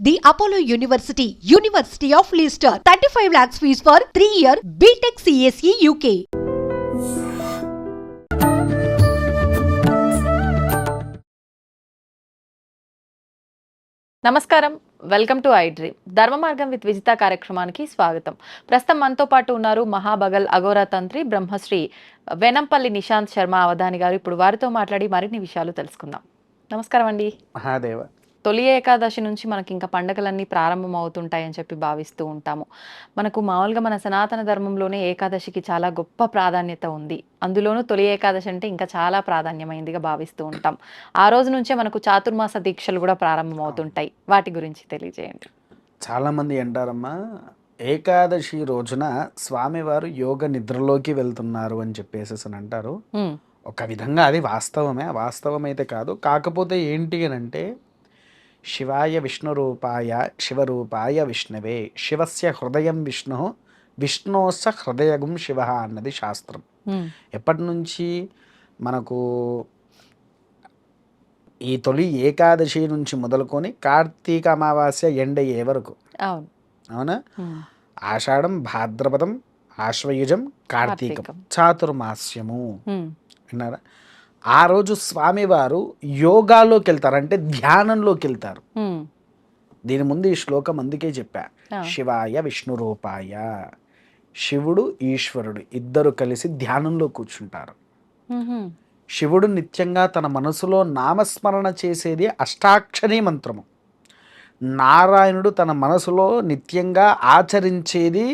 The Apollo University, University of Leicester. 35 lakhs fees for 3-year BTech CSE UK. నమస్కారం, welcome to I dream. ధర్మ మార్గం with Vijitha కార్యక్రమానికి స్వాగతం. ప్రస్తుతం మనతో పాటు ఉన్నారు మహాబగల్ అఘోరా తంత్రి బ్రహ్మశ్రీ వెనంపల్లి నిశాంత్ శర్మ అవధాని గారు. ఇప్పుడు వారితో మాట్లాడి మరిన్ని విషయాలు తెలుసుకుందాం. నమస్కారం అండి. మహాదేవ. తొలి ఏకాదశి నుంచి మనకి ఇంకా పండుగలన్నీ ప్రారంభం అవుతుంటాయని చెప్పి భావిస్తూ ఉంటాము. మనకు మామూలుగా మన సనాతన ధర్మంలోనే ఏకాదశికి చాలా గొప్ప ప్రాధాన్యత ఉంది. అందులోనూ తొలి ఏకాదశి అంటే ఇంకా చాలా ప్రాధాన్యమైందిగా భావిస్తూ ఉంటాం. ఆ రోజు నుంచే మనకు చాతుర్మాస దీక్షలు కూడా ప్రారంభం అవుతుంటాయి. వాటి గురించి తెలియజేయండి. చాలామంది అంటారమ్మా, ఏకాదశి రోజున స్వామివారు యోగ నిద్రలోకి వెళ్తున్నారు అని చెప్పేసి అని అంటారు. ఒక విధంగా అది వాస్తవమే, వాస్తవమైతే కాదు. కాకపోతే ఏంటి అని అంటే, శివాయ విష్ణురూపాయ శివరూపాయ విష్ణవే, శివస్య హృదయం విష్ణు, విష్ణోస్య హృదయగం శివ అన్నది శాస్త్రం. ఎప్పటి నుంచి మనకు ఈ తొలి ఏకాదశి నుంచి మొదలుకొని కార్తీక అమావాస్య ఎండయ్యే వరకు, అవునా, ఆషాఢం, భాద్రపదం, ఆశ్వయుజం, కార్తీకం, చాతుర్మాస్యము విన్నారా? ఆ రోజు స్వామివారు యోగాలోకి వెళ్తారు, అంటే ధ్యానంలోకి వెళ్తారు. దీని ముందు ఈ శ్లోకం అందుకే చెప్పా, శివాయ విష్ణు రూపాయ. శివుడు ఈశ్వరుడు ఇద్దరు కలిసి ధ్యానంలో కూర్చుంటారు. శివుడు నిత్యంగా తన మనసులో నామస్మరణ చేసేది అష్టాక్షరీ మంత్రము. నారాయణుడు తన మనసులో నిత్యంగా ఆచరించేది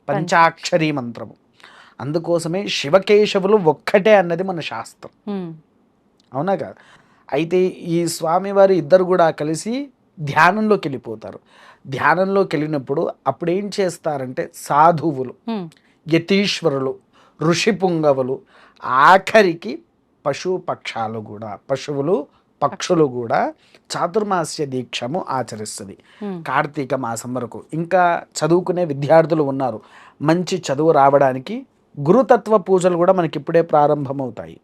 పంచాక్షరీ మంత్రము. అందుకోసమే శివకేశవులు ఒక్కటే అన్నది మన శాస్త్రం, అవునా కాదు? అయితే ఈ స్వామివారు ఇద్దరు కూడా కలిసి ధ్యానంలోకి వెళ్ళిపోతారు. ధ్యానంలోకి వెళ్ళినప్పుడు అప్పుడు ఏం చేస్తారంటే, సాధువులు, యతీశ్వరులు, ఋషి పుంగవులు, ఆఖరికి పశువులు, పక్షులు కూడా చాతుర్మాస్య దీక్షము ఆచరిస్తుంది కార్తీక మాసం వరకు. ఇంకా చదువుకునే విద్యార్థులు ఉన్నారు, మంచి చదువు రావడానికి గురుతత్వ పూజలు కూడా మనకి ఇప్పుడే ప్రారంభమవుతాయి.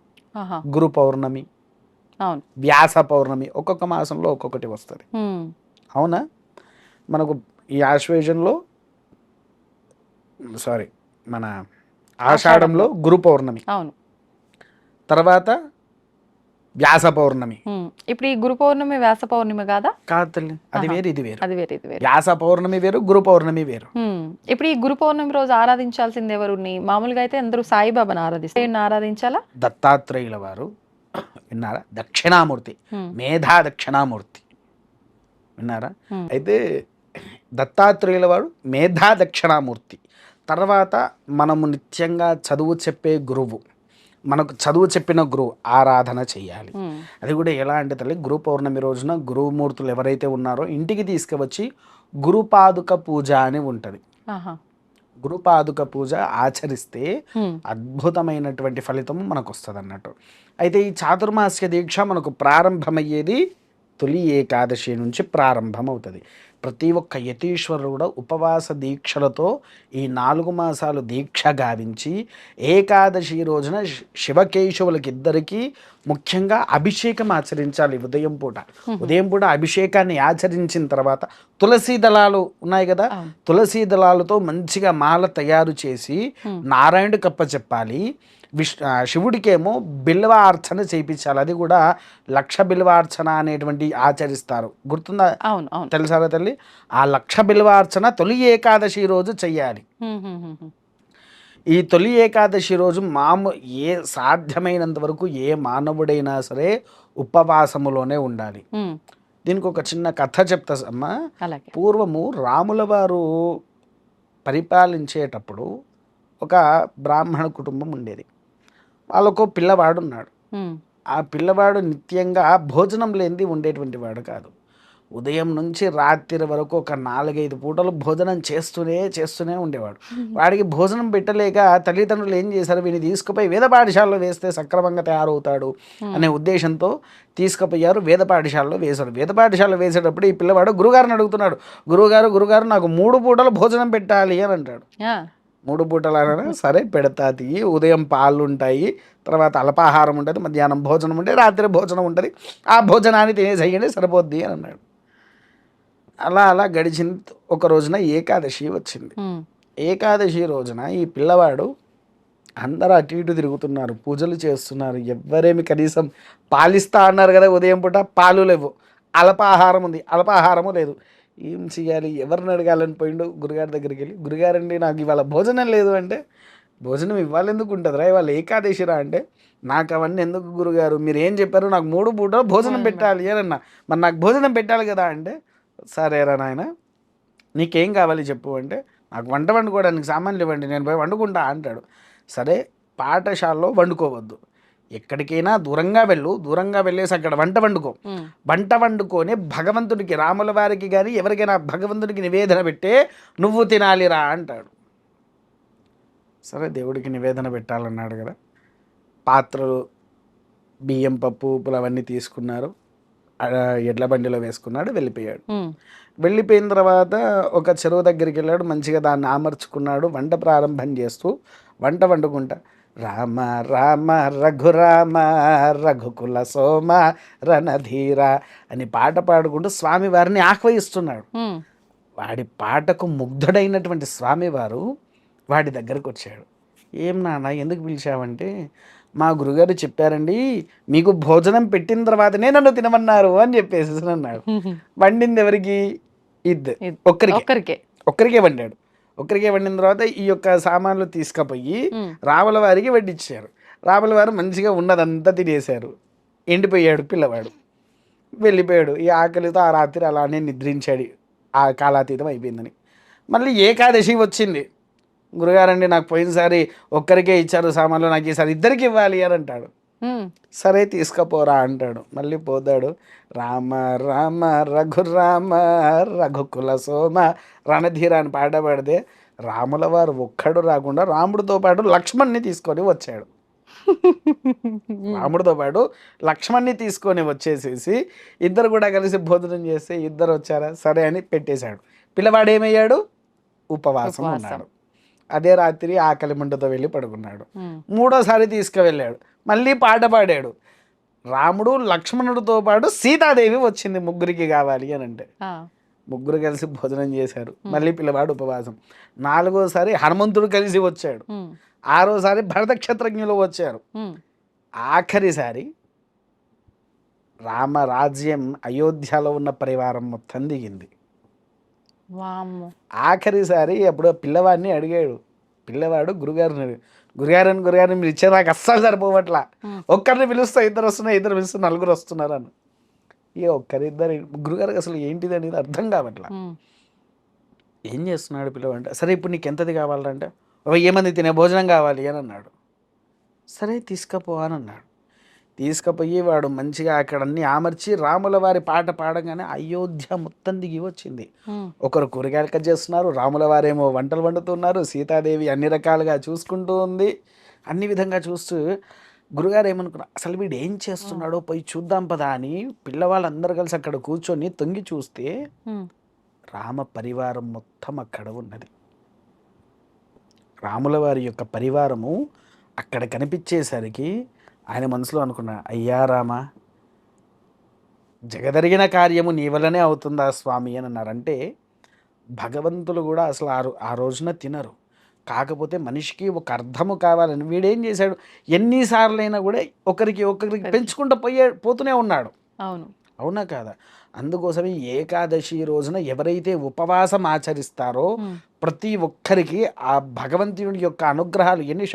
గురు పౌర్ణమి, వ్యాస పౌర్ణమి, ఒక్కొక్క మాసంలో ఒక్కొక్కటి వస్తుంది, అవునా? మనకు ఈ ఆశ్వేజంలో మన ఆషాఢంలో గురు పౌర్ణమి, తర్వాత వ్యాస పౌర్ణమి. ఇప్పుడు ఈ గురు పౌర్ణమి వ్యాస పౌర్ణమి కాదా? కాదు తల్లి, అది వేరు ఇది వేరు. అది వేరు ఇది వేరు. వ్యాస పౌర్ణమి వేరు, గురు పౌర్ణమి వేరు. ఇప్పుడు ఈ గురు పౌర్ణమి రోజు ఆరాధించాల్సింది ఎవరుని? మామూలుగా అయితే అందరూ సాయిబాబాను ఆరాధించాలా? దత్తాత్రేయుల వారు విన్నారా? దక్షిణామూర్తి, మేధా దక్షిణామూర్తి విన్నారా? అయితే దత్తాత్రేయుల వారు మేధా దక్షిణామూర్తి. తర్వాత మనము నిత్యంగా చదువు చెప్పే గురువు, మనకు చదువు చెప్పిన గురువు ఆరాధన చేయాలి. అది కూడా ఎలా అంటే తల్లి, గురు పౌర్ణమి రోజున గురుమూర్తులు ఎవరైతే ఉన్నారో ఇంటికి తీసుకువచ్చి గురుపాదుక పూజ అని ఉంటుంది. గురుపాదుక పూజ ఆచరిస్తే అద్భుతమైనటువంటి ఫలితం మనకు వస్తుంది అన్నట్టు. అయితే ఈ చాతుర్మాస్య దీక్ష మనకు ప్రారంభమయ్యేది తొలి ఏకాదశి నుంచి ప్రారంభమవుతుంది. ప్రతి ఒక్క యతీశ్వరుడు కూడా ఉపవాస దీక్షలతో ఈ 4 మాసాలు దీక్ష గావించి ఏకాదశి రోజున శివకేశవులకి ఇద్దరికీ ముఖ్యంగా అభిషేకం ఆచరించాలి. ఉదయం పూట అభిషేకాన్ని ఆచరించిన తర్వాత తులసీ దళాలు ఉన్నాయి కదా, తులసీ దళాలతో మంచిగా మాల తయారు చేసి నారాయణుడి కప్ప చెప్పాలి. శివుడికేమో బిల్వార్చన చేయించాలి. అది కూడా 1,00,000 బిల్వార్చన అనేటువంటి ఆచరిస్తారు, గుర్తుందా? తెలుసారా తల్లి? ఆ 1,00,000 బిల్వార్చన తొలి ఏకాదశి రోజు చెయ్యాలి. ఈ తొలి ఏకాదశి రోజు సాధ్యమైనంత వరకు ఏ మానవుడైనా సరే ఉపవాసములోనే ఉండాలి. దీనికి ఒక చిన్న కథ చెప్తా అమ్మా. పూర్వము రాముల వారు పరిపాలించేటప్పుడు ఒక బ్రాహ్మణ కుటుంబం ఉండేది. వాళ్ళకు పిల్లవాడు ఉన్నాడు. ఆ పిల్లవాడు నిత్యంగా భోజనం లేనిది ఉండేటువంటి వాడు కాదు. ఉదయం నుంచి రాత్రి వరకు ఒక 4-5 పూటలు భోజనం చేస్తూనే ఉండేవాడు. వాడికి భోజనం పెట్టలేక తల్లిదండ్రులు ఏం చేశారు, వీడిని తీసుకుపోయి వేద పాఠశాలలో వేస్తే సక్రమంగా తయారవుతాడు అనే ఉద్దేశంతో తీసుకుపోయారు. వేద పాఠశాలలో వేశారు. వేద పాఠశాలలో వేసేటప్పుడు ఈ పిల్లవాడు గురుగారిని అడుగుతున్నాడు, గురుగారు నాకు 3 పూటలు భోజనం పెట్టాలి అని అంటాడు. 3 పూటలు అనగా సరే పెడతా తీయి. ఉదయం పాలు ఉంటాయి, తర్వాత అల్పాహారం ఉంటుంది, మధ్యాహ్నం భోజనం ఉంటుంది, రాత్రి భోజనం ఉంటుంది. ఆ భోజనాన్ని తినేసేయండి సరిపోద్ది అని అన్నాడు. అలా అలా గడిచింది. ఒక రోజున ఏకాదశి వచ్చింది. ఉమ్, ఏకాదశి రోజున ఈ పిల్లవాడు అందరూ అటు ఇటు తిరుగుతున్నారు, పూజలు చేస్తున్నారు. ఎవ్వరేమి కనీసం పాలిస్తా అన్నారు కదా ఉదయం పూట, పాలు లేవు. అల్పాహారం ఉంది, అల్పాహారము లేదు. ఏం చేయాలి, ఎవరిని అడగాలని పోయిండు గురుగారి దగ్గరికి వెళ్ళి, గురుగారండి నాకు ఇవాళ భోజనం లేదు అంటే, భోజనం ఇవ్వాలి ఎందుకు ఉంటుందిరా, ఇవాళ ఏకాదశిరా అంటే, నాకు అవన్నీ ఎందుకు గురుగారు, మీరు ఏం చెప్పారు, నాకు 3 పూటలు భోజనం పెట్టాలి అని అన్నా. మరి నాకు భోజనం పెట్టాలి కదా అంటే, సరేరా నాయన నీకేం కావాలి చెప్పు అంటే, నాకు వంట వండుకోవడానికి సామాన్లు ఇవ్వండి, నేను పోయి వండుకుంటా అంటాడు. సరే పాఠశాలలో వండుకోవద్దు, ఎక్కడికైనా దూరంగా వెళ్ళు, దూరంగా వెళ్ళేసి అక్కడ వంట వండుకో, వంట వండుకొని భగవంతుడికి, రాముల వారికి కానీ ఎవరికైనా భగవంతుడికి నివేదన పెట్టే నువ్వు తినాలిరా అంటాడు. సరే దేవుడికి నివేదన పెట్టాలన్నాడు కదా, పాత్రలు బియ్యం పప్పు ఉప్పులు అవన్నీ తీసుకున్నారు, ఎడ్ల బండిలో వేసుకున్నాడు, వెళ్ళిపోయాడు. వెళ్ళిపోయిన తర్వాత ఒక చెరువు దగ్గరికి వెళ్ళాడు, మంచిగా దాన్ని ఆమర్చుకున్నాడు, వంట ప్రారంభం చేస్తూ వంట వండుకుంటా, రామ రామ రఘురామ రఘుకుల సోమ రణధీర అని పాట పాడుకుంటూ స్వామివారిని ఆహ్వానిస్తున్నాడు. వాడి పాటకు ముగ్ధుడైనటువంటి స్వామివారు వాడి దగ్గరకు వచ్చాడు. ఏం నాన్న ఎందుకు పిలిచావంటే, మా గురుగారు చెప్పారండి మీకు భోజనం పెట్టిన తర్వాతనే నన్ను తినమన్నారు అని చెప్పేసి అన్నాడు. వండింది ఎవరికి? ఒక్కరికే వండాడు. ఒక్కరికే వండిన తర్వాత ఈ యొక్క సామాన్లు తీసుకుపోయి రాముల వారికి వడ్డించారు. రాముల వారు మంచిగా ఉన్నదంతా తినేశారు. ఎండిపోయాడు పిల్లవాడు, వెళ్ళిపోయాడు. ఈ ఆకలితో ఆ రాత్రి అలానే నిద్రించాడు, ఆ కాలాతీతం అయిపోయిందని. మళ్ళీ ఏకాదశి వచ్చింది. గురుగారండి నాకు పోయినసారి ఒక్కరికే ఇచ్చారు సామాన్లు, నాకు ఈసారి ఇద్దరికి ఇవ్వాలి అని అంటాడు. సరే తీసుకుపోరా అంటాడు. మళ్ళీ పోతాడు, రామ రామ రఘురామ రఘుకుల సోమ రణధీర అని పాట పాడితే రాముల వారు ఒక్కడు రాకుండా రాముడితో పాటు లక్ష్మణ్ని తీసుకొని వచ్చాడు. రాముడితో పాటు లక్ష్మణ్ని తీసుకొని వచ్చేసేసి ఇద్దరు కూడా కలిసి భోజనం చేస్తే ఇద్దరు వచ్చారా, సరే అని పెట్టేశాడు. పిల్లవాడు ఏమయ్యాడు? ఉపవాసం ఉన్నాడు. అదే రాత్రి ఆకలి మంటతో వెళ్ళి పడుకున్నాడు. మూడోసారి తీసుకువెళ్ళాడు, మళ్ళీ పాట పాడాడు. రాముడు లక్ష్మణుడితో పాటు సీతాదేవి వచ్చింది, ముగ్గురికి కావాలి అని అంటే ముగ్గురు కలిసి భోజనం చేశారు. మళ్ళీ పిల్లవాడు ఉపవాసం. నాలుగోసారి హనుమంతుడు కలిసి వచ్చాడు. ఆరోసారి భరతక్షత్రజ్ఞులు వచ్చారు. ఆఖరిసారి రామరాజ్యం అయోధ్యలో ఉన్న పరివారం మొత్తం దిగింది. ఆఖరిసారి అప్పుడు పిల్లవాడిని అడిగాడు. పిల్లవాడు గురుగారిని మీరు ఇచ్చే నాకు అస్సలు సరిపోవట్లా, ఒక్కరిని పిలుస్తా ఇద్దరు వస్తున్నారు, ఇద్దరు పిలుస్తున్నారు, నలుగురు వస్తున్నారు అని. ఇక ఒక్కరిద్దరు గురుగారికి అసలు ఏంటిది అనేది అర్థం కావట్లా. ఏం చేస్తున్నాడు పిల్లవాడు? సరే ఇప్పుడు నీకు ఎంతది కావాలంటే, 1000 మంది తినే భోజనం కావాలి అని అన్నాడు. సరే తీసుకపో అని అన్నాడు. తీసుకుపోయి వాడు మంచిగా అక్కడ అన్ని ఆమర్చి రాముల వారి పాట పాడగానే అయోధ్య మొత్తం దిగి వచ్చింది. ఒకరు కూరగాయలు కట్ చేస్తున్నారు, రాముల వారేమో వంటలు వండుతున్నారు, సీతాదేవి అన్ని రకాలుగా చూసుకుంటూ ఉంది. అన్ని విధంగా చూస్తూ గురుగారు ఏమనుకున్నారు, అసలు వీడు ఏం చేస్తున్నాడో పోయి చూద్దాం పదా అని పిల్లవాళ్ళందరూ కలిసి అక్కడ కూర్చొని తొంగి చూస్తే రామ పరివారం మొత్తం అక్కడ ఉన్నది. రాముల వారి యొక్క పరివారము అక్కడ కనిపించేసరికి ఆయన మనసులో అనుకున్నా, అయ్యా రామ, జగదరిగిన కార్యము నీ వల్లనే అవుతుందా స్వామి అని అన్నారు. అంటే భగవంతులు కూడా అసలు ఆ రోజున తినరు, కాకపోతే మనిషికి ఒక అర్థము కావాలని వీడేం చేశాడు, ఎన్నిసార్లైనా కూడా ఒకరికి పెంచుకుంటూ పోతూనే ఉన్నాడు. అవునా కాదా? అందుకోసమే ఏకాదశి రోజున ఎవరైతే ఉపవాసం ఆచరిస్తారో ప్రతి ఒక్కరికి ఆ భగవంతుడి యొక్క అనుగ్రహాలు ఎన్ని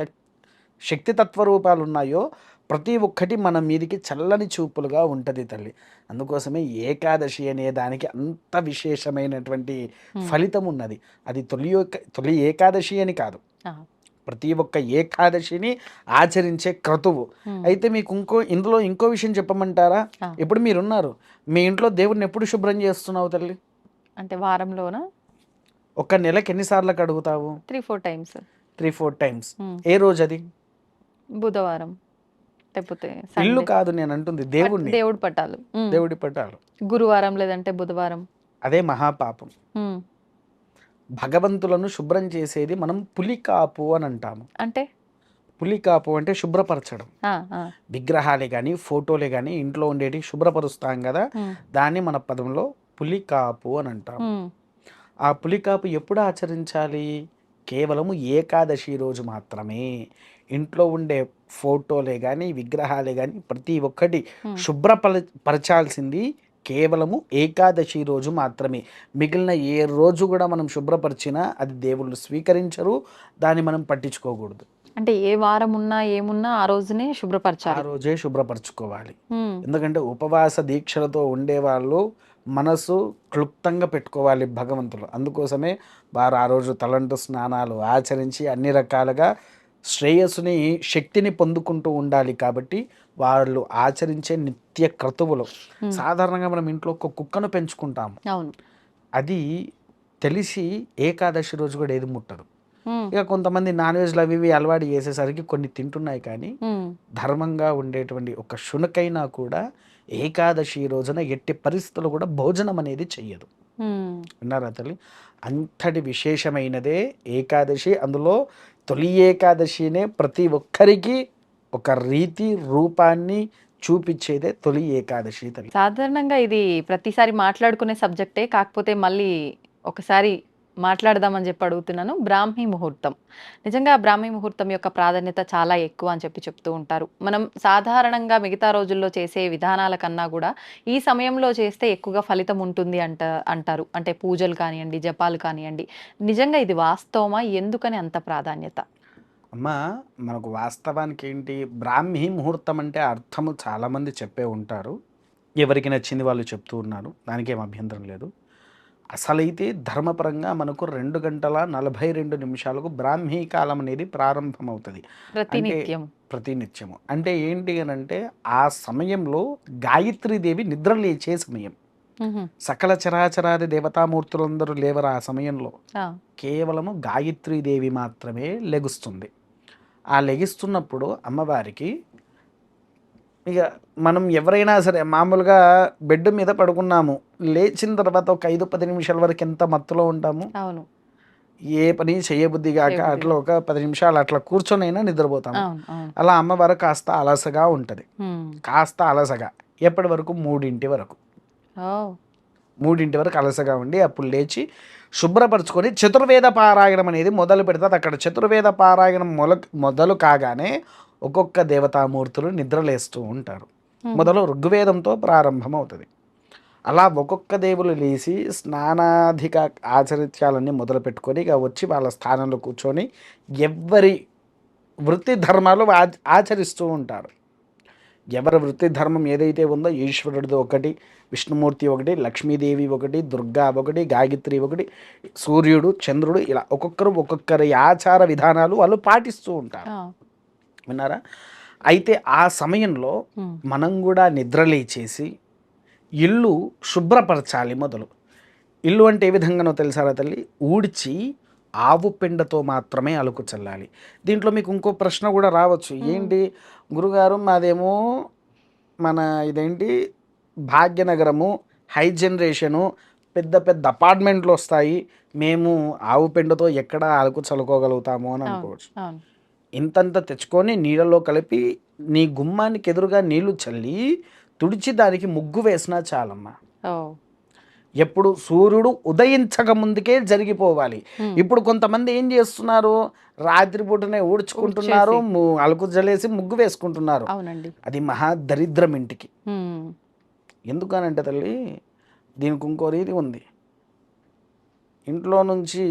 శక్తితత్వ రూపాలు ఉన్నాయో ప్రతి ఒక్కటి మన మీదికి చల్లని చూపులుగా ఉంటుంది తల్లి. అందుకోసమే ఏకాదశి అనే దానికి అంత విశేషమైనటువంటి ఫలితం ఉన్నది. అది తొలి ఏకాదశి అని కాదు, ప్రతి ఒక్క ఏకాదశిని ఆచరించే క్రతువు. అయితే మీకు ఇందులో ఇంకో విషయం చెప్పమంటారా? ఇప్పుడు మీరున్నారు, మీ ఇంట్లో దేవుడిని ఎప్పుడు శుభ్రం చేస్తున్నావు తల్లి? అంటే వారంలోనా? ఒక నెలకి ఎన్నిసార్లు కడుగుతావు? 3-4 టైమ్స్. ఏ రోజు అది? బుధవారం. ఇల్లు కాదు నేను అంటుంది, దేవుడి పటాలు. గురువారం లేదంటే బుధవారం. అదే మహాపాపం. భగవంతులను శుభ్రం చేసేది మనం పులికాపు అని అంటాము. అంటే పులికాపు అంటే శుభ్రపరచడం. విగ్రహాలే కానీ ఫోటోలే కానీ ఇంట్లో ఉండేటి శుభ్రపరుస్తాం కదా, దాన్ని మన పదంలో పులికాపు అని అంటాం. హ్మ్. ఆ పులికాపు ఎప్పుడు ఆచరించాలి? కేవలము ఏకాదశి రోజు మాత్రమే. ఇంట్లో ఉండే ఫోటోలే గానీ, విగ్రహాలే గానీ ప్రతి ఒక్కటి హ్మ్. పరచాల్సింది కేవలము ఏకాదశి రోజు మాత్రమే. మిగిలిన ఏ రోజు గూడా మనం శుభ్రపరిచినా అది దేవుళ్ళు స్వీకరించరు. దాన్ని మనం పట్టించుకోకూడదు. అంటే ఏ వారం ఉన్నా, ఏమున్నా ఆ రోజునే ఆ శుభ్రపరచాలి. రోజే శుభ్రపరచుకోవాలి. హ్మ్. ఎందుకంటే ఉపవాస దీక్షలతో ఉండేవాళ్ళు మనసు క్లుప్తంగా పెట్టుకోవాలి భగవంతుడు. అందుకోసమే వారు ఆ రోజు తలంటు స్నానాలు ఆచరించి అన్ని రకాలుగా శ్రేయస్సుని, శక్తిని పొందుకుంటూ ఉండాలి కాబట్టి వాళ్ళు ఆచరించే నిత్య క్రతువులు. హ్మ్. సాధారణంగా మనం ఇంట్లో ఒక కుక్కను పెంచుకుంటాము. అవును. అది తెలిసి ఏకాదశి రోజు కూడా ఏది ముట్టదు. హ్మ్. ఇక కొంతమంది నాన్ వెజ్‌లు అవి ఇవి అలవాటు చేసేసరికి కొన్ని తింటున్నాయి కానీ హ్మ్. ధర్మంగా ఉండేటువంటి ఒక శునకైనా కూడా ఏకాదశి రోజున ఎట్టి పరిస్థితుల్లో కూడా భోజనం అనేది చెయ్యదు. హ్మ్. విన్నారా తల్లి? అంతటి విశేషమైనదే ఏకాదశి. అందులో తొలి ఏకాదశినే ప్రతి ఒక్కరికి ఒక రీతి రూపాన్ని చూపించేదే తొలి ఏకాదశి తల్లి. సాధారణంగా ఇది ప్రతిసారి మాట్లాడుకునే సబ్జెక్టే. కాకపోతే మళ్ళీ ఒకసారి మాట్లాడదామని జెప్పి అడుగుతున్నాను. బ్రాహ్మీ ముహూర్తం. నిజంగా బ్రాహ్మీ ముహూర్తం యొక్క ప్రాధాన్యత చాలా ఎక్కువ అని చెప్పి చెప్తూ ఉంటారు. మనం సాధారణంగా మిగతా రోజుల్లో చేసే విధానాల కన్నా గూడా ఈ సమయంలో చేస్తే ఎక్కువగా ఫలితం ఉంటుంది అంటారు. అంటే పూజలు కానియండి, జపాలు కానియండి. నిజంగా ఇది వాస్తవమా? ఎందుకని అంత ప్రాధాన్యత? అమ్మా, మనకు వాస్తవానికి ఏంటి బ్రాహ్మీ ముహూర్తం అంటే అర్థము చాలామంది చెప్పే ఉంటారు. ఎవరికి నచ్చింది వాళ్ళు చెప్తూ ఉన్నారు. దానికేం అభ్యంతరం లేదు. అసలైతే ధర్మపరంగా మనకు 2 గంటల 42 నిమిషాలకు బ్రాహ్మీ కాలం అనేది ప్రారంభమవుతది. అంటే ప్రతినిత్యం. ప్రతినిత్యము. అంటే ఏంటి అనంటే ఆ సమయంలో గాయత్రీదేవి నిద్ర లేచే సమయం. హుహు. సకల చరాచరాది దేవతామూర్తులందరూ లేవరు ఆ సమయంలో. ఆ! కేవలము గాయత్రీదేవి మాత్రమే లెగుస్తుంది. ఆ లెగిస్తున్నప్పుడు అమ్మవారికి ఇక మనం ఎవరైనా సరే మామూలుగా బెడ్ మీద పడుకున్నాము. లేచిన తర్వాత ఒక 5, 10 నిమిషాల వరకు ఎంత మత్తులో ఉంటాము. అవును. ఏ పని చేయబుద్ధి గాక చేయబుద్ధి అట్లా కాదు. ఒక 10 నిమిషాలు అట్లా కూర్చొనైనా నిద్రపోతాము. అవును. అవును. అలా అమ్మవారు కాస్త అలసగా ఉంటది. హ్మ్. కాస్త అలసగా. ఎప్పటి వరకు? 3 వరకు. ఓహ్! 3 వరకు అలసగా ఉండి అప్పుడు లేచి శుభ్రపరచుకొని చతుర్వేద పారాయణం అనేది మొదలు పెడతాది. అక్కడ చతుర్వేద పారాయణం మొదలు కాగానే ఒక్కొక్క దేవతామూర్తులు నిద్రలేస్తూ ఉంటారు. హుహు. మొదలు ఋగ్వేదంతో ప్రారంభమవుతుంది. అలా ఒక్కొక్క దేవులు లేచి స్నానాధిక ఆచరిత్యాలన్నీ మొదలుపెట్టుకొని ఇక వచ్చి వాళ్ళ స్థానంలో కూర్చొని ఎవ్వరి వృత్తి ధర్మాలు ఆచరిస్తూ ఉంటారు. ఎవరి వృత్తి ధర్మం ఏదైతే ఉందో ఈశ్వరుడిది ఒకటి, విష్ణుమూర్తి ఒకటి, లక్ష్మీదేవి ఒకటి, దుర్గా ఒకటి, గాయత్రి ఒకటి, సూర్యుడు, చంద్రుడు ఇలా ఒక్కొక్కరు ఒక్కొక్కరి ఆచార విధానాలు వాళ్ళు పాటిస్తూ ఉంటారు. ఆ! విన్నారా? అయితే ఆ సమయంలో హ్మ్. మనం కూడా నిద్రలేచేసి ఇల్లు శుభ్రపరచాలి మొదలు. ఇల్లు అంటే ఏ విధంగానో తెలుసారా తల్లి? ఊడ్చి ఆవు పెండతో మాత్రమే అలుకు చల్లాలి. దీంట్లో మీకు ఇంకో ప్రశ్న కూడా రావచ్చు. హ్మ్. ఏంటి గురుగారు మాదేమో మన ఇదేంటి భాగ్యనగరము, హై జనరేషను, పెద్ద పెద్ద అపార్ట్మెంట్లు వస్తాయి. మేము ఆవు పెండతో ఎక్కడ అలుకు చల్లుకోగలుగుతాము అని అవును. అనుకోవచ్చు. అవును. ఇంతంత తెచ్చుకొని నీళ్ళలో కలిపి నీ గుమ్మానికి ఎదురుగా నీళ్లు చల్లి తుడిచి దానికి ముగ్గు వేసినా చాలమ్మా. ఓహ్! ఎప్పుడు సూర్యుడు ఉదయించక ముందుకే జరిగిపోవాలి. హ్మ్. ఇప్పుడు కొంతమంది ఏం చేస్తున్నారు? రాత్రి పూటనే ఊడ్చుకుంటున్నారు. ఊడ్చేసి. అలుకు జలేసి ముగ్గు వేసుకుంటున్నారు. అవునండి. అది మహా దరిద్రం ఇంటికి. హ్మ్. ఎందుకనంటే తల్లి దీనికి ఇంకో రీతి ఉంది. ఇంట్లో నుంచి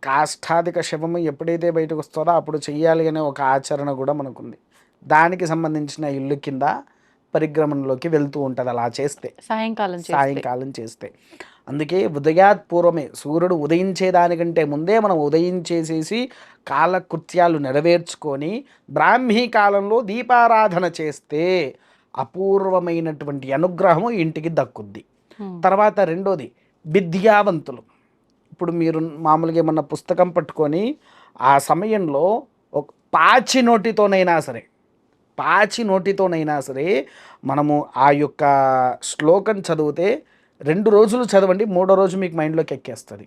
కాష్టాదిక శవము ఎప్పుడైతే బయటకు వస్తుందో అప్పుడు చెయ్యాలి అనే ఒక ఆచరణ కూడా మనకుంది. దానికి సంబంధించిన ఇల్లు కింద పరిక్రమణలోకి వెళ్తూ ఉంటుంది అలా చేస్తే. సాయంకాలం చేస్తే. సాయంకాలం చేస్తే. అందుకే ఉదయాత్ పూర్వమే సూర్యుడు ఉదయించేదానికంటే ముందే మనం ఉదయించేసేసి కాలకృత్యాలు నెరవేర్చుకొని బ్రాహ్మీ కాలంలో దీపారాధన చేస్తే అపూర్వమైనటువంటి అనుగ్రహము ఇంటికి దక్కుద్ది. హ్మ్. తర్వాత రెండోది విద్యావంతులు. ఇప్పుడు మీరు మామూలుగా ఏమన్నా పుస్తకం పట్టుకొని ఆ సమయంలో ఒక పాచి నోటితోనైనా సరే మనము ఆ యొక్క శ్లోకం చదివితే 2 రోజులు చదవండి. మూడో రోజు మీకు మైండ్లోకి ఎక్కేస్తుంది.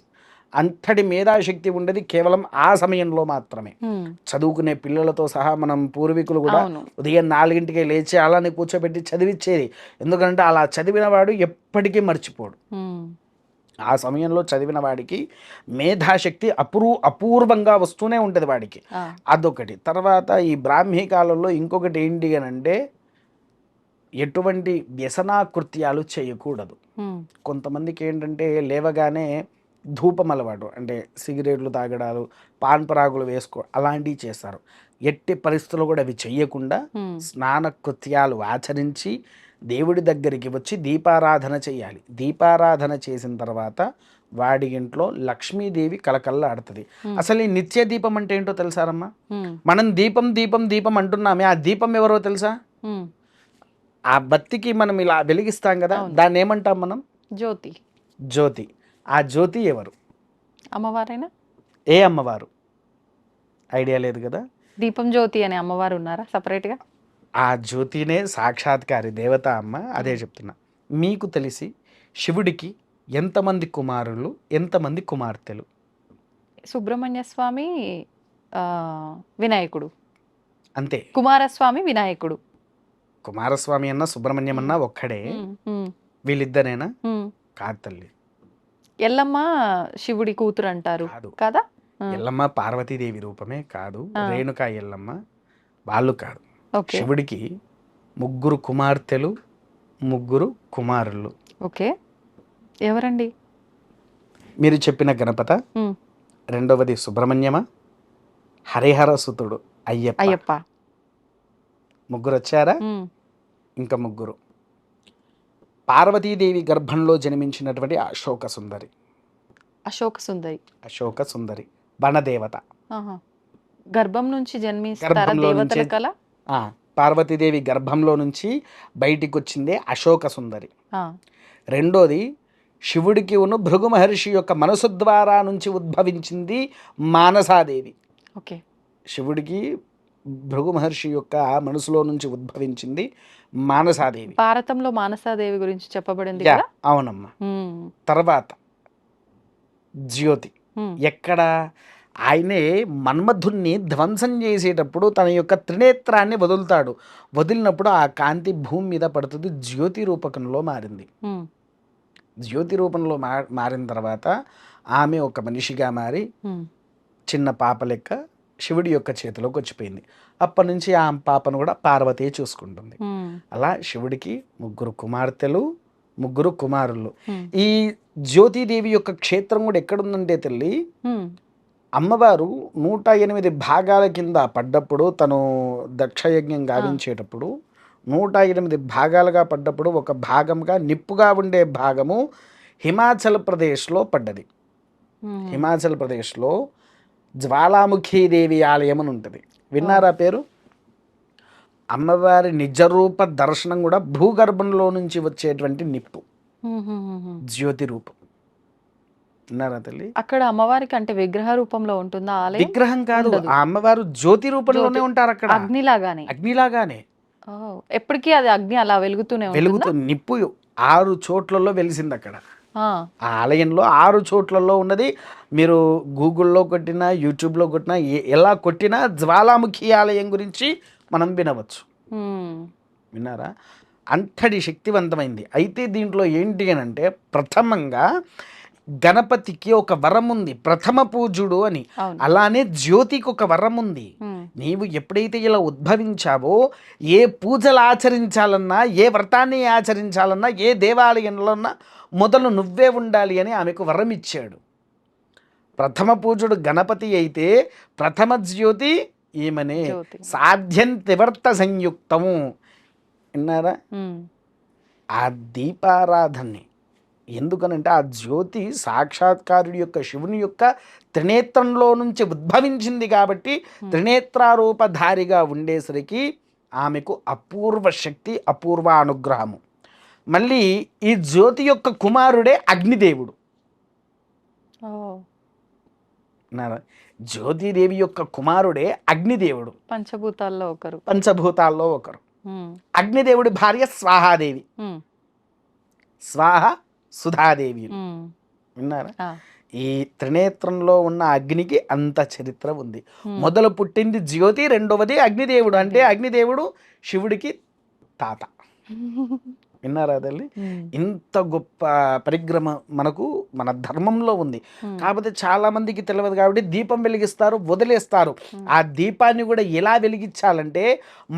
అంతటి మేధాశక్తి ఉండేది కేవలం ఆ సమయంలో మాత్రమే. ఉమ్, చదువుకునే పిల్లలతో సహా మనం పూర్వీకులు కూడా అవును. ఉదయం 4ంటికే లేచి అలానే కూర్చోబెట్టి చదివించేది. ఎందుకంటే అలా చదివిన వాడు ఎప్పటికీ మర్చిపోడు. ఉమ్, ఆ సమయంలో చదివిన వాడికి మేధాశక్తి అపూర్వంగా వస్తూనే ఉంటుంది వాడికి. ఆ, అదొకటి. తర్వాత ఈ బ్రాహ్మీ కాలంలో ఇంకొకటి ఏంటి అని అంటే ఎటువంటి వ్యసనాకృత్యాలు చేయకూడదు. ఉమ్, కొంతమందికి ఏంటంటే లేవగానే ధూపం అలవాటు, అంటే సిగరెట్లు తాగడాలు, పాన్ పరాగులు అలాంటివి చేస్తారు. ఎట్టి పరిస్థితుల్లో కూడా అవి చెయ్యకుండా ఉమ్, స్నాన కృత్యాలు ఆచరించి దేవుడి దగ్గరికి వచ్చి దీపారాధన చేయాలి. దీపారాధన చేసిన తర్వాత వాడి ఇంట్లో లక్ష్మీదేవి కలకల్లాడుతుంది. అసలు ఈ నిత్య దీపం అంటే ఏంటో తెలుసారమ్మా? ఉమ్, మనం దీపం దీపం దీపం అంటున్నామే, ఆ దీపం ఎవరో తెలుసా? ఉమ్, ఆ బత్తికి మనం ఇలా వెలిగిస్తాం కదా, దాన్ని ఏమంటాం మనం? జ్యోతి. జ్యోతి. ఆ జ్యోతి ఎవరు? అమ్మవారైనా? ఏ అమ్మవారు? ఐడియా లేదు కదా. దీపం జ్యోతి అనే అమ్మవారు ఉన్నారా separate గా? ఆ జ్యోతినే సాక్షాత్కారి దేవత అమ్మ. అదే చెప్తున్నా. మీకు తెలిసి శివుడికి ఎంతమంది కుమారులు, ఎంతమంది కుమార్తెలు? సుబ్రహ్మణ్య స్వామి, ఆ, వినాయకుడు. అంతే. కుమారస్వామి, వినాయకుడు. కుమారస్వామి అన్న సుబ్రహ్మణ్యం అన్న ఒక్కడే. ఉమ్, ఉమ్, వీళ్ళిద్దరేనా? ఉమ్. కాదు తల్లి. ఎల్లమ్మ శివుడి కూతురు అంటారు కాదు. కదా. ఎల్లమ్మ పార్వతీదేవి రూపమే కాదు. ఆ. రేణుకా ఎల్లమ్మ వాళ్ళు కాదు. ఓకే. శివుడికి 3 కుమార్తెలు, 3 కుమారులు. ఓకే. ఎవరండి? మీరు చెప్పిన గణపత, ఉమ్, రెండవది సుబ్రహ్మణ్యమ, హరిహర సుతుడు అయ్యప్ప. అయ్యప్ప. 3 వచ్చారా? ఉమ్, ఇంకా 3. పార్వతీదేవి గర్భంలో జన్మించినటువంటి అశోక సుందరి. అశోక సుందరి. అశోక సుందరి వనదేవత. ఆహా. గర్భం నుంచి జన్మిస్తారా గర్భంలో దేవతల నుంచే కల? పార్వతీదేవి గర్భంలో నుంచి బయటికి వచ్చిందే అశోక సుందరి. ఆ, రెండోది శివుడికి భృగు మహర్షి యొక్క మనసు ద్వారా నుంచి ఉద్భవించింది మానసాదేవి. ఓకే. శివుడికి భృగు మహర్షి యొక్క మనసులో నుంచి ఉద్భవించింది మానసాదేవి. భారతంలో మానసాదేవి గురించి చెప్పబడింది యా, కదా. అవునమ్మా. ఉమ్, తర్వాత జ్యోతి. ఉమ్, ఎక్కడ? ఆయనే మన్మధుణ్ణి ధ్వంసం చేసేటప్పుడు తన యొక్క త్రినేత్రాన్ని వదులుతాడు. వదిలినప్పుడు ఆ కాంతి భూమి మీద పడుతుంది, జ్యోతి రూపకంలో మారింది. ఉమ్, జ్యోతి రూపంలో మారిన తర్వాత ఆమె ఒక మనిషిగా మారి ఉమ్, చిన్న పాప లెక్క శివుడి యొక్క చేతిలోకి వచ్చిపోయింది. అప్పటి నుంచి ఆ పాపను కూడా పార్వతి చూసుకుంటుంది. ఉమ్, అలా శివుడికి 3 కుమార్తెలు, 3 కుమారులు. ఉమ్, ఈ జ్యోతిదేవి యొక్క క్షేత్రం కూడా ఎక్కడుందంటే తల్లి, ఉమ్, అమ్మవారు 108 భాగాల కింద పడ్డప్పుడు, తను దక్షయజ్ఞం గావించేటప్పుడు 108 భాగాలుగా పడ్డప్పుడు ఒక భాగంగా నిప్పుగా ఉండే భాగము హిమాచల్ ప్రదేశ్లో పడ్డది. ఉమ్. హిమాచల్ ప్రదేశ్లో జ్వాలాముఖీదేవి ఆలయం అని ఉంటుంది. విన్నారా పేరు? అమ్మవారి నిజరూప దర్శనం కూడా భూగర్భంలో నుంచి వచ్చేటువంటి నిప్పు, ఉమ్, ఉమ్, ఉమ్. జ్యోతి రూపం. విన్నారా తల్లి? అక్కడ అమ్మవారికి అంటే విగ్రహ రూపంలో ఉంటుందా ఆలయం? విగ్రహం కాదు, ఉండదు. ఆ అమ్మవారు జ్యోతి రూపంలోనే జ్యోతి. ఉంటారు అక్కడ, అగ్నిలాగానే. అగ్నిలాగానే ఓ, ఎప్పటికీ అది అగ్ని అలా వెలుగుతూనే వెలుగుతూ ఉంటుందా? నిప్పు 6 చోట్లలో వెలిసింది అక్కడ. ఆ, ఆ ఆలయంలో 6 చోట్లలో ఉన్నది. మీరు గూగుల్లో కొట్టినా, యూట్యూబ్లో కొట్టినా, ఎలా కొట్టినా జ్వాలాముఖి ఆలయం గురించి మనం వినవచ్చు. ఉమ్, విన్నారా? అంతటి శక్తివంతమైంది. అయితే దీంట్లో ఏంటి అని అంటే, ప్రథమంగా గణపతికి ఒక వరం ఉంది, ప్రథమ పూజుడు అని. అవును. అలానే జ్యోతికి ఒక వరం ఉంది. ఉమ్, నీవు ఎప్పుడైతే ఇలా ఉద్భవించావో, ఏ పూజలు ఆచరించాలన్నా, ఏ వ్రతాన్ని ఆచరించాలన్నా, ఏ దేవాలయంలో మొదలు నువ్వే ఉండాలి అని ఆమెకు వరం ఇచ్చాడు. ప్రథమ పూజుడు గణపతి అయితే ప్రథమ జ్యోతి ఈమెనే. జ్యోతి. సాధ్యం త్రివర్త సంయుక్తము. విన్నారా? ఉమ్, ఆ దీపారాధనని ఎందుకనంటే ఆ జ్యోతి సాక్షాత్కారుడి యొక్క శివుని యొక్క త్రినేత్రంలో నుంచి ఉద్భవించింది కాబట్టి త్రినేత్రారూపధారిగా ఉండేసరికి ఆమెకు అపూర్వ శక్తి, అపూర్వ అనుగ్రహము. మళ్ళీ ఈ జ్యోతి యొక్క కుమారుడే అగ్నిదేవుడు. ఓ, విన్నారా? జ్యోతిదేవి యొక్క కుమారుడే అగ్నిదేవుడు, పంచభూతాల్లో ఒకరు. పంచభూతాల్లో ఒకరు. ఉమ్, అగ్నిదేవుడి భార్య స్వాహాదేవి, ఉమ్, స్వాహ సుధాదేవి. ఉమ్, విన్నారా? ఆ. ఈ త్రినేత్రంలో ఉన్న అగ్నికి అంత చరిత్ర ఉంది. మొదలు పుట్టింది జ్యోతి, రెండవది అగ్నిదేవుడు. అంటే అగ్నిదేవుడు శివుడికి తాత. విన్నారా తల్లి? ఇంత గొప్ప పరిగ్రహం మనకు మన ధర్మంలో ఉంది. కాకపోతే చాలా మందికి తెలియదు కాబట్టి దీపం వెలిగిస్తారు, వదిలేస్తారు. ఆ దీపాన్ని కూడా ఎలా వెలిగించాలంటే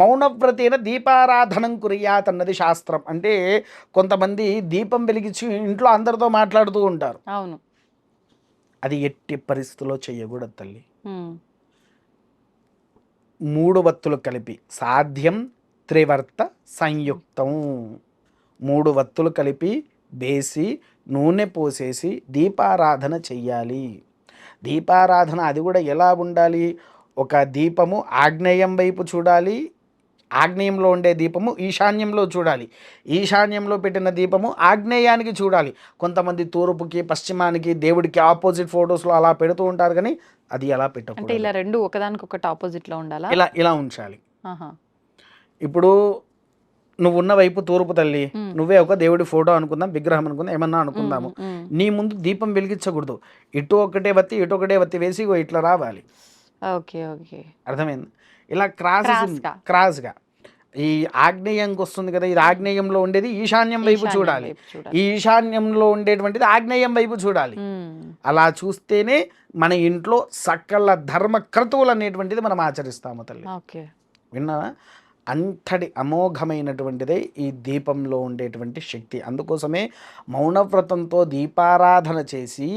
మౌనవ్రతేన దీపారాధనం కుర్యాత్ అన్నది శాస్త్రం. అంటే కొంతమంది దీపం వెలిగించి ఇంట్లో అందరితో మాట్లాడుతూ ఉంటారు. అవును. అది ఎట్టి పరిస్థితుల్లో చెయ్యకూడదు తల్లి. 3 వత్తులు కలిపి సాధ్యం త్రివర్త సంయుక్తం. 3 వత్తులు కలిపి వేసి నూనె పోసేసి దీపారాధన చెయ్యాలి. దీపారాధన అది కూడా ఎలా ఉండాలి? ఒక దీపము ఆగ్నేయం వైపు చూడాలి, ఆగ్నేయంలో ఉండే దీపము ఈశాన్యంలో చూడాలి, ఈశాన్యంలో పెట్టిన దీపము ఆగ్నేయానికి చూడాలి. కొంతమంది తూర్పుకి పశ్చిమానికి దేవుడికి ఆపోజిట్ ఫొటోస్లో అలా పెడుతూ ఉంటారు, కానీ అది ఎలా అంటే పెట్టకూడదు. ఇలా రెండు ఒకదానికొకటి ఆపోజిట్ లో ఉండాలా? ఇలా ఉంచాలి. ఆహా. ఇప్పుడు నువ్వు ఉన్న వైపు తూర్పు తల్లి, నువ్వే ఒక దేవుడి ఫోటో అనుకుందాం, విగ్రహం అనుకుందాం, ఏమన్నా అనుకుందాము. నీ ముందు దీపం వెలిగించకూడదు. ఇటు ఒకటే వత్తి ఇటు ఒకటే వత్తి వేసి ఇగో ఇట్లా రావాలి. Okay okay. అర్థమైంది? ఇలా క్రాస్గా ఈ ఆగ్నేయంకి వస్తుంది కదా, ఇది ఆగ్నేయంలో ఉండేది ఈశాన్యం వైపు చూడాలి, ఈ ఈశాన్యంలో ఉండేటువంటిది ఆగ్నేయం వైపు చూడాలి. అలా చూస్తేనే మన ఇంట్లో సకల ధర్మ క్రతువులు అనేటువంటిది మనం ఆచరిస్తాము తల్లి. విన్నావా? అంతటి అమోఘమైనటువంటిదే ఈ దీపంలో ఉండేటువంటి శక్తి. అందుకోసమే మౌనవ్రతంతో దీపారాధన చేసి,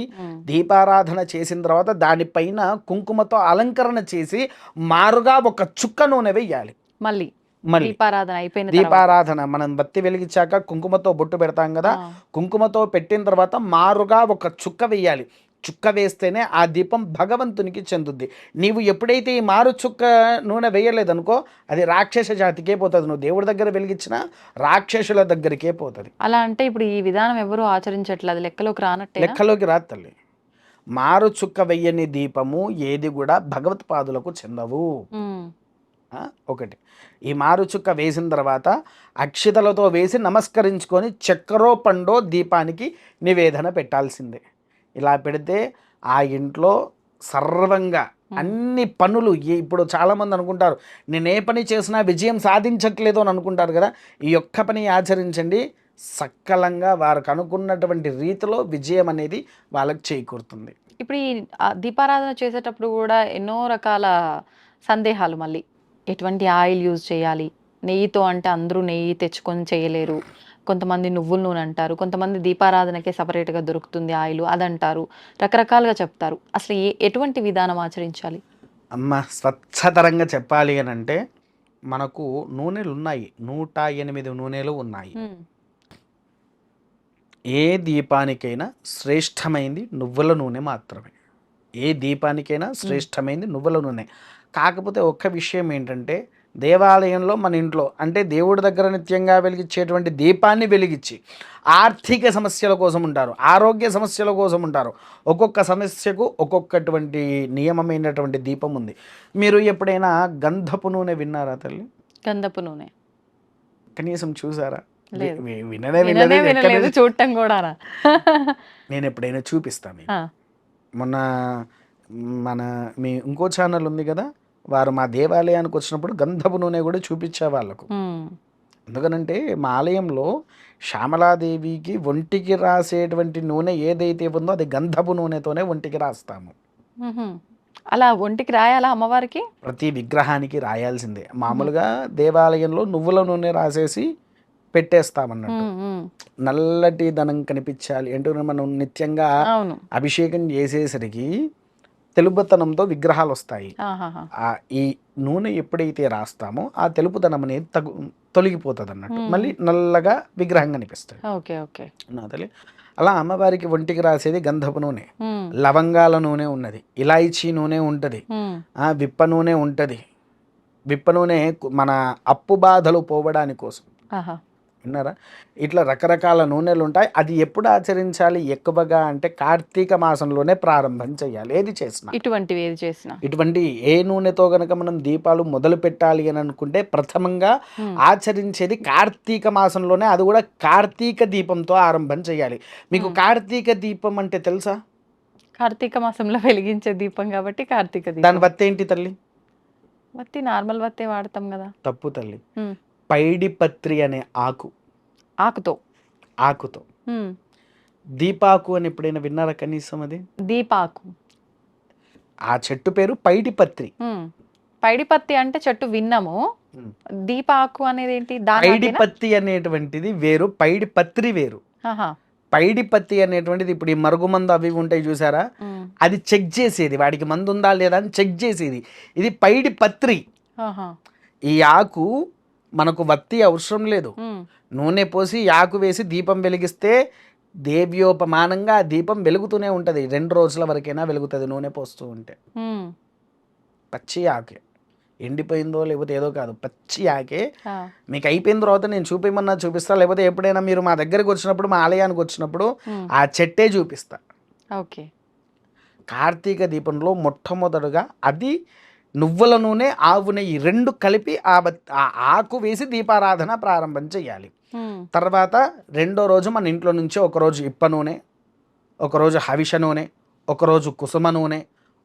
దీపారాధన చేసిన తర్వాత దానిపైన కుంకుమతో అలంకరణ చేసి మారుగా ఒక చుక్క నూనె వేయాలి. మళ్ళీ దీపారాధన మనం బత్తి వెలిగించాక కుంకుమతో బొట్టు పెడతాం కదా, కుంకుమతో పెట్టిన తర్వాత మారుగా ఒక చుక్క వేయాలి. చుక్క వేస్తేనే ఆ దీపం భగవంతునికి చెందుద్ది. నీవు ఎప్పుడైతే ఈ మారు చుక్క నూనె వేయలేదనుకో, అది రాక్షస జాతికే పోతుంది. నువ్వు దేవుడి దగ్గర వెలిగించిన రాక్షసుల దగ్గరికే పోతుంది. అలా అంటే ఇప్పుడు ఈ విధానం ఎవరు ఆచరించట్లేదు, లెక్కలోకి రానట్టే. లెక్కలోకి రాదు తల్లి. మారు చుక్క వెయ్యని దీపము ఏది కూడా భగవత్పాదులకు చెందవు. ఒకటి. ఈ మారు చుక్క వేసిన తర్వాత అక్షితలతో వేసి నమస్కరించుకొని చక్కెరో పండో దీపానికి నివేదన పెట్టాల్సిందే. ఇలా పెడితే ఆ ఇంట్లో సర్వంగా అన్ని పనులు, ఇప్పుడు చాలామంది అనుకుంటారు నేను ఏ పని చేసినా విజయం సాధించట్లేదు అని అనుకుంటారు కదా, ఈ ఒక్క పని ఆచరించండి, సకలంగా వారికి అనుకున్నటువంటి రీతిలో విజయం అనేది వాళ్ళకి చేకూరుతుంది. ఇప్పుడు ఈ దీపారాధన చేసేటప్పుడు కూడా ఎన్నో రకాల సందేహాలు, మళ్ళీ ఎటువంటి ఆయిల్ యూజ్ చేయాలి, నెయ్యితో అంటే అందరూ నెయ్యి తెచ్చుకొని చేయలేరు, కొంతమంది నువ్వుల నూనె అంటారు, కొంతమంది దీపారాధనకే సపరేట్గా దొరుకుతుంది ఆయిల్ అదంటారు, రకరకాలుగా చెప్తారు. అసలు ఎటువంటి విధానం ఆచరించాలి? అమ్మ, స్వచ్ఛతరంగా చెప్పాలి అని అంటే మనకు నూనెలు ఉన్నాయి, 108 నూనెలు ఉన్నాయి. ఏ దీపానికైనా శ్రేష్టమైంది నువ్వుల నూనె మాత్రమే. ఏ దీపానికైనా శ్రేష్టమైంది నువ్వుల నూనె. కాకపోతే ఒక్క విషయం ఏంటంటే, దేవాలయంలో మన ఇంట్లో అంటే దేవుడి దగ్గర నిత్యంగా వెలిగించేటువంటి దీపాన్ని వెలిగించి ఆర్థిక సమస్యల కోసం ఉంటారు, ఆరోగ్య సమస్యల కోసం ఉంటారు. ఒక్కొక్క సమస్యకు ఒక్కొక్కటువంటి నియమమైనటువంటి దీపం ఉంది. మీరు ఎప్పుడైనా గంధపు నూనె విన్నారా తల్లి? గంధపు నూనె కనీసం చూసారా? చూడటం కూడా. నేను ఎప్పుడైనా చూపిస్తాను. మొన్న మీ ఇంకో ఛానల్ ఉంది కదా, వారు మా దేవాలయానికి వచ్చినప్పుడు గంధపు నూనె కూడా చూపించే వాళ్ళకు. ఎందుకనంటే మా ఆలయంలో శ్యామలాదేవికి ఒంటికి రాసేటువంటి నూనె ఏదైతే ఉందో అది గంధపు నూనెతోనే ఒంటికి రాస్తాము. అలా ఒంటికి రాయాలా అమ్మవారికి? ప్రతి విగ్రహానికి రాయాల్సిందే. మామూలుగా దేవాలయంలో నువ్వుల నూనె రాసేసి పెట్టేస్తామన్నట్టు, నల్లటి ధనం కనిపించాలి అంటే మనం నిత్యంగా అభిషేకం చేసేసరికి తెలుపుతనంతో విగ్రహాలు వస్తాయి. ఈ నూనె ఎప్పుడైతే రాస్తామో ఆ తెలుపుతనం అనేది తొలగిపోతుంది అన్నట్టు, మళ్ళీ నల్లగా విగ్రహం కనిపిస్తుంది. అలా అమ్మవారికి ఒంటికి రాసేది గంధపు నూనె, లవంగాల నూనె ఉన్నది, ఇలాయచీ నూనె ఉంటుంది, విప్ప నూనె ఉంటుంది. విప్ప నూనె మన అప్పు బాధలు పోవడానికి కోసం. విన్నారా? ఇట్లా రకరకాల నూనెలు ఉంటాయి. అది ఎప్పుడు ఆచరించాలి ఎక్కువగా అంటే కార్తీక మాసంలోనే ప్రారంభం చేయాలి. ఏది చేసినా ఇటువంటివి ఏది చేసినా ఇటువంటి ఏ నూనెతో గనక మనం దీపాలు మొదలు పెట్టాలి అని అనుకుంటే ప్రథమంగా ఆచరించేది కార్తీక మాసంలోనే, అది కూడా కార్తీక దీపంతో ఆరంభం చేయాలి. మీకు కార్తీక దీపం అంటే తెలుసా? కార్తీక మాసంలో వెలిగించే దీపం కాబట్టి కార్తీక దాని దీపం. వత్తి ఏంటి తల్లి? వత్తి నార్మల్ వత్తే వాడతాం కదా. తప్పు తల్లి. పైడిపత్రి అనే ఆకుతో. దీపాకు అని ఎప్పుడైనా విన్నారా కనీసం? అది దీపాకు. ఆ చెట్టు పేరు పైడిపత్రి. పైడిపత్తి అంటే చెట్టు విన్నాము. దీపాకు అనేది ఏంటి? పైడిపత్తి అనేటువంటిది వేరు, పైడిపత్రి వేరు. పైడిపత్తి అనేటువంటిది ఇప్పుడు ఈ మరుగుమందు అవి ఉంటాయి చూసారా, అది చెక్ చేసేది, వాడికి మందు ఉందా లేదా అని చెక్ చేసేది. ఇది పైడిపత్రి. ఈ ఆకు మనకు వత్తి అవసరం లేదు, నూనె పోసి ఆకు వేసి దీపం వెలిగిస్తే దేవ్యోపమానంగా ఆ దీపం వెలుగుతూనే ఉంటుంది. 2 రోజుల వరకైనా వెలుగుతుంది నూనె పోస్తూ ఉంటే. పచ్చి ఆకే, ఎండిపోయిందో లేకపోతే ఏదో కాదు, పచ్చి ఆకే. మీకు అయిపోయిన తర్వాత నేను చూపించమన్నా చూపిస్తా, లేకపోతే ఎప్పుడైనా మీరు మా దగ్గరికి వచ్చినప్పుడు, మా ఆలయానికి వచ్చినప్పుడు ఆ చెట్టే చూపిస్తా. ఓకే. కార్తీక దీపంలో మొట్టమొదటగా అది నువ్వుల నూనె, ఆవు నెయ్యి 2 కలిపి ఆ ఆకు వేసి దీపారాధన ప్రారంభం చేయాలి. తర్వాత 2వ రోజు మన ఇంట్లో నుంచి ఒకరోజు ఇప్ప నూనె, ఒకరోజు హవిష నూనె, ఒకరోజు కుసుమ నూనె,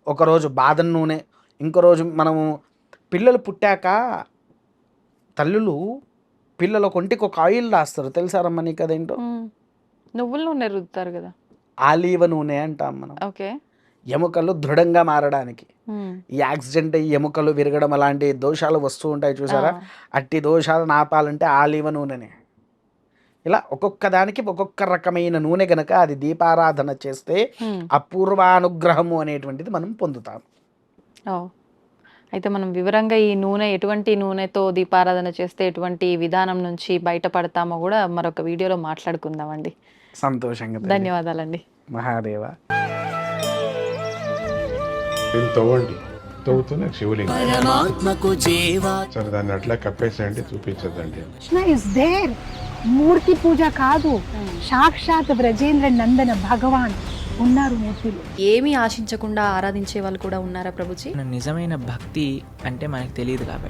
ఒకరోజు బాదం నూనె, ఇంకో రోజు మనము పిల్లలు పుట్టాక తల్లులు పిల్లల ఒంటికి ఒక ఆయిల్ రాస్తారు, తెలుసారమ్మా నీకు అదేంటో? నువ్వుల నూనె రుద్దుతారు కదా, ఆలివ నూనె అంటాం మనం. ఓకే. ఎముకలు దృఢంగా మారడానికి, ఈ యాక్సిడెంట్ అయ్యి ఎముకలు విరగడం అలాంటి దోషాలు వస్తూ ఉంటాయి చూసారా, అట్టి దోషాలను ఆపాలంటే ఆలివ నూనెనే. ఇలా ఒక్కొక్క దానికి ఒక్కొక్క రకమైన నూనె గనక అది దీపారాధన చేస్తే అపూర్వానుగ్రహము అనేటువంటిది మనం పొందుతాం. అయితే మనం వివరంగా ఈ నూనె, ఎటువంటి నూనెతో దీపారాధన చేస్తే ఎటువంటి విధానం నుంచి బయటపడతామో కూడా మరొక వీడియోలో మాట్లాడుకుందామండి. సంతోషంగా. ధన్యవాదాలండి. మహాదేవ. తవ్వండి, తవ్వుతూనే శివలింగం. సరే దాన్ని అట్లా కప్పేసేయండి, చూపించదండి. మూర్తి పూజ కాదు, సాక్షాత్ బ్రజేంద్ర నందన భగవాన్ ఉన్నారు మూర్తిలో. ఏమీ ఆశించకుండా ఆరాధించే వాళ్ళు కూడా ఉన్నారా ప్రభుజీ? నిజమైన భక్తి అంటే మనకు తెలియదు కాబట్టి